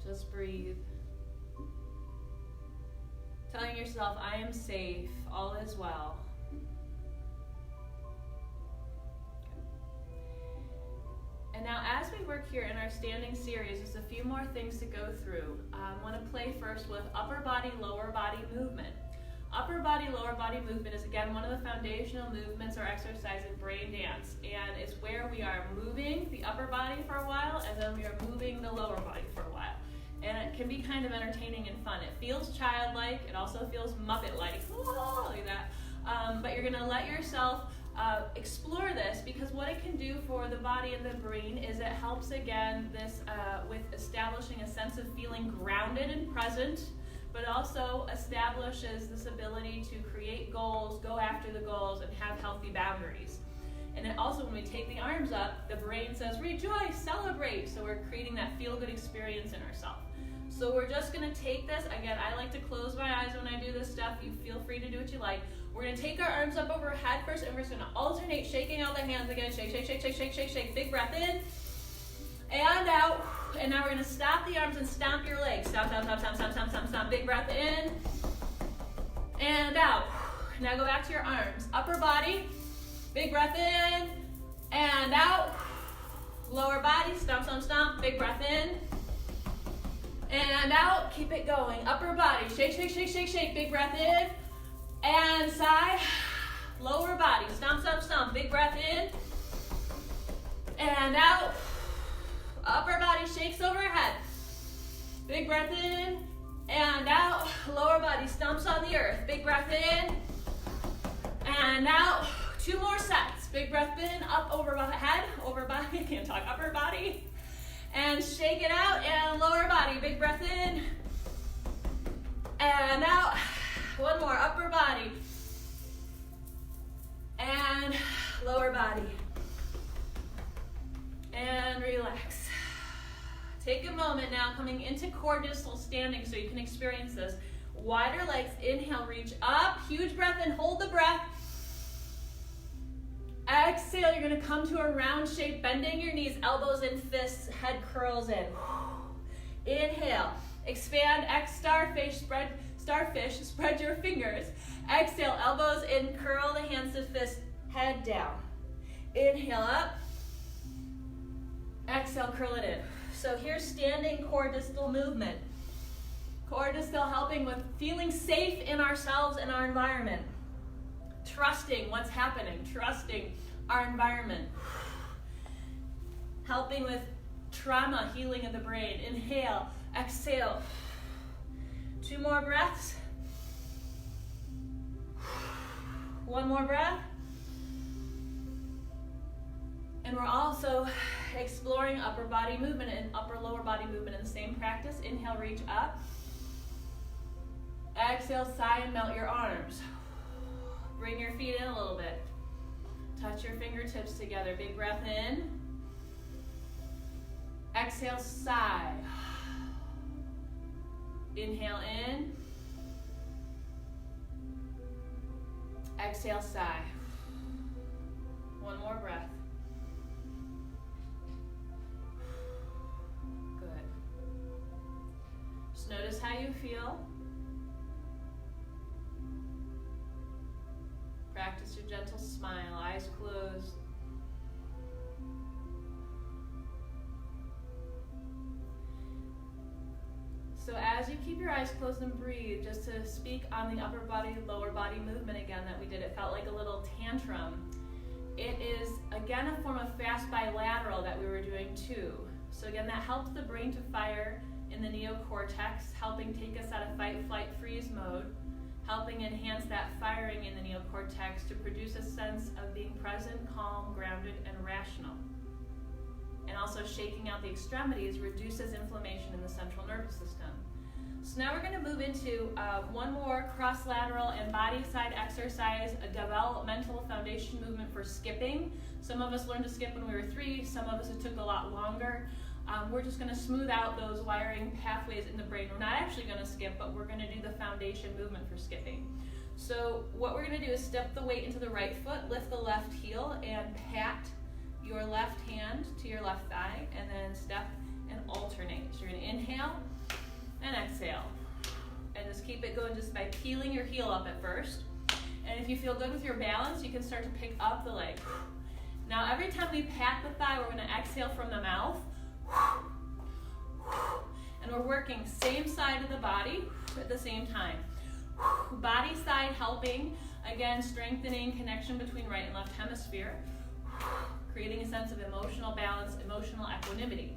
Speaker 1: Just breathe. Telling yourself, I am safe, all is well. And now as we work here in our standing series, there's a few more things to go through. I want to play first with upper body, lower body movement. Upper body, lower body movement is again one of the foundational movements or exercise in brain dance. And it's where we are moving the upper body for a while and then we are moving the lower body for a while. And it can be kind of entertaining and fun. It feels childlike, it also feels Muppet-like, like that. But you're gonna let yourself explore this because what it can do for the body and the brain is it helps again with establishing a sense of feeling grounded and present, but also establishes this ability to create goals, go after the goals, and have healthy boundaries. And then also when we take the arms up, the brain says rejoice, celebrate. So we're creating that feel-good experience in ourselves. So we're just gonna take this, again, I like to close my eyes when I do this stuff. You feel free to do what you like. We're gonna take our arms up overhead first and we're just gonna alternate shaking out the hands again. Shake, shake, shake, shake, shake, shake, shake. Big breath in and out. And now we're gonna stop the arms and stomp your legs. Stomp, stomp, stomp, stomp, stomp, stomp, stomp, stomp. Big breath in and out. Now go back to your arms. Upper body, big breath in and out. Lower body, stomp, stomp, stomp. Big breath in and out. Keep it going. Upper body, shake, shake, shake, shake, shake. Big breath in and sigh. Lower body, stomp, stomp, stomp. Big breath in and out. Upper body shakes overhead. Big breath in and out. Lower body stomps on the earth. Big breath in and out. 2 more sets. Big breath in, up overhead, over body, I can't talk, upper body. And shake it out, and lower body. Big breath in and out. 1 more, upper body and lower body. And relax. Take a moment now, coming into core distal standing so you can experience this. Wider legs, inhale, reach up, huge breath in, hold the breath. Exhale, you're gonna come to a round shape, bending your knees, elbows in fists, head curls in. Inhale, expand, starfish, spread your fingers. Exhale, elbows in, curl the hands to fists, head down. Inhale up, exhale, curl it in. So here's standing core distal movement. Core distal helping with feeling safe in ourselves and our environment. Trusting what's happening, trusting our environment. Helping with trauma, healing of the brain. Inhale, exhale. 2 more breaths. 1 more breath. And we're also exploring upper body movement and upper lower body movement in the same practice. Inhale, reach up. Exhale, sigh and melt your arms. Bring your feet in a little bit. Touch your fingertips together. Big breath in. Exhale, sigh. Inhale in. Exhale, sigh. 1 more breath. Good. Just notice how you feel. Practice your gentle smile, eyes closed. So as you keep your eyes closed and breathe, just to speak on the upper body, lower body movement again that we did, it felt like a little tantrum. It is, again, a form of fast bilateral that we were doing too. So again, that helps the brain to fire in the neocortex, helping take us out of fight, flight, freeze mode. helping enhance that firing in the neocortex to produce a sense of being present, calm, grounded, and rational. And also shaking out the extremities reduces inflammation in the central nervous system. So now we're going to move into one more cross-lateral and body side exercise, a developmental foundation movement for skipping. Some of us learned to skip when we were 3, some of us it took a lot longer. We're just going to smooth out those wiring pathways in the brain. We're not actually going to skip, but we're going to do the foundation movement for skipping. So what we're going to do is step the weight into the right foot, lift the left heel, and pat your left hand to your left thigh, and then step and alternate. So you're going to inhale and exhale. And just keep it going just by peeling your heel up at first. And if you feel good with your balance, you can start to pick up the leg. Now every time we pat the thigh, we're going to exhale from the mouth. And we're working same side of the body at the same time. Body side helping, again, strengthening connection between right and left hemisphere, creating a sense of emotional balance, emotional equanimity.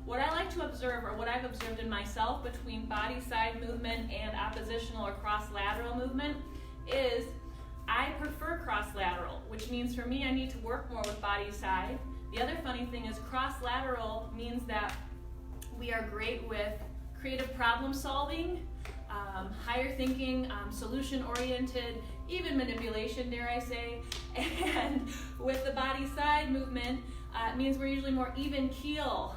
Speaker 1: What I like to observe, or what I've observed in myself between body side movement and oppositional or cross-lateral movement, is I prefer cross-lateral, which means for me I need to work more with body side. The other funny thing is cross-lateral means that we are great with creative problem solving, higher thinking, solution-oriented, even manipulation, dare I say. And with the body side movement, it means we're usually more even keel.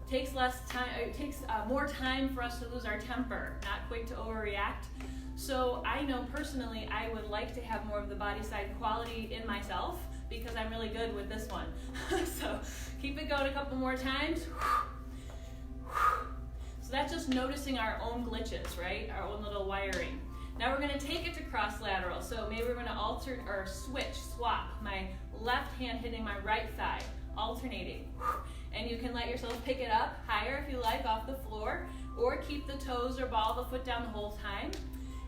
Speaker 1: Takes less time. It takes more time for us to lose our temper, not quick to overreact. So I know personally I would like to have more of the body side quality in myself because I'm really good with this one. So keep it going a couple more times. So that's just noticing our own glitches, right? Our own little wiring. Now we're going to take it to cross-lateral. So maybe we're going to alter or swap. My left hand hitting my right thigh, alternating. And you can let yourself pick it up higher if you like off the floor, or keep the toes or ball of the foot down the whole time.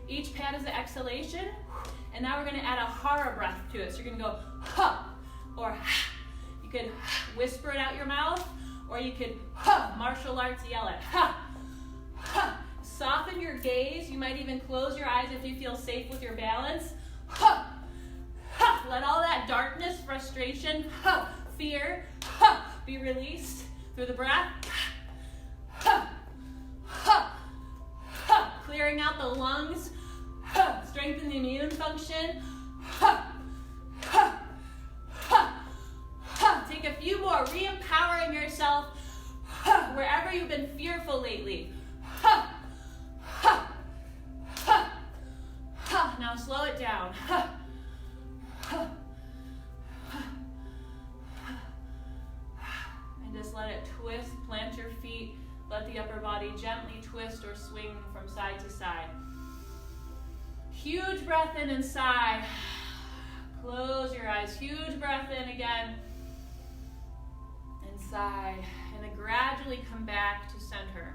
Speaker 1: Each pat is an exhalation. And now we're going to add a hara breath to it. So you're going to go ha or ha. You could whisper it out your mouth, or you could martial arts yell it ha. Soften your gaze. You might even close your eyes if you feel safe with your balance. Let all that darkness, frustration, fear be released through the breath. Clearing out the lungs, strengthen the immune function. Take a few more, re-empowering yourself wherever you've been fearful lately. Now slow it down. And just let it twist, plant your feet, let the upper body gently twist or swing from side to side. Huge breath in and sigh. Close your eyes, huge breath in again. And sigh. And then gradually come back to center.